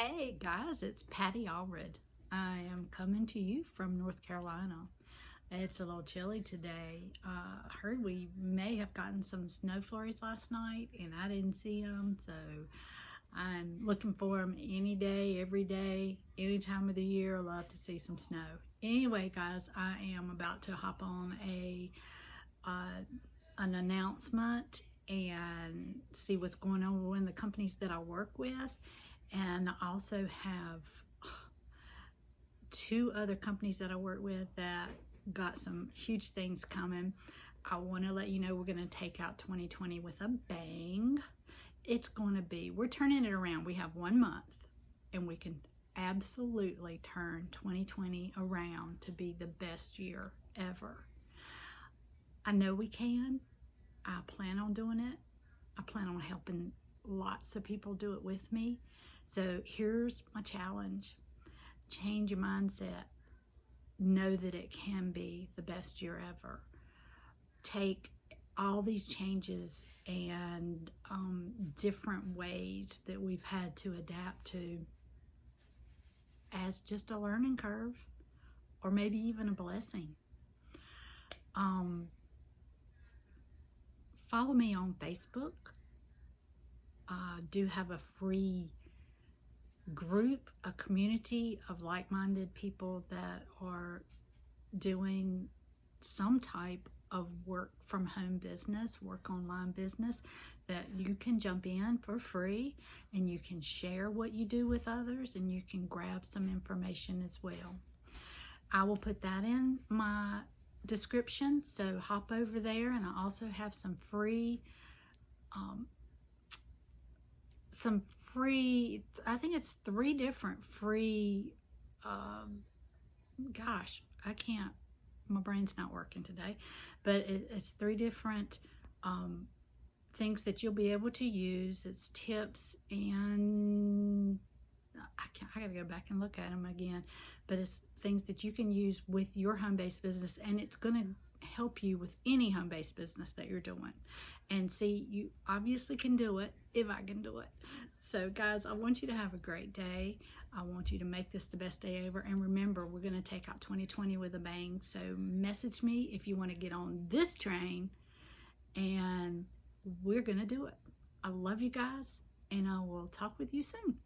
Hey guys, it's Patty Allred. I am coming to you from North Carolina. It's a little chilly today. I heard we may have gotten some snow flurries last night and I didn't see them, so I'm looking for them any day, every day, any time of the year. I love to see some snow. Anyway, guys, I am about to hop on an announcement and see what's going on with the companies that I work with. And I also have two other companies that I work with that got some huge things coming. I want to let you know we're going to take out 2020 with a bang. It's going to be, we're turning it around. We have 1 month and we can absolutely turn 2020 around to be the best year ever. I know we can. I plan on doing it. I plan on helping lots of people do it with me. So here's my challenge. Change your mindset. Know that it can be the best year ever. Take all these changes and different ways that we've had to adapt to as just a learning curve, or maybe even a blessing. Follow me on Facebook. I do have a free group, a community of like-minded people that are doing some type of work from home business, work online business, that you can jump in for free and you can share what you do with others and you can grab some information as well. I will put that in my description, so hop over there. And I also have some free I think it's 3 different free, gosh, I can't, my brain's not working today, but it's 3 different things that you'll be able to use. It's tips, and I gotta go back and look at them again, but it's things that you can use with your home-based business, and it's gonna help you with any home-based business that you're doing. And see, you obviously can do it if I can do it. So guys, I want you to have a great day. I want you to make this the best day ever. And remember, we're going to take out 2020 with a bang. So message me if you want to get on this train, and we're going to do it. I love you guys, and I will talk with you soon.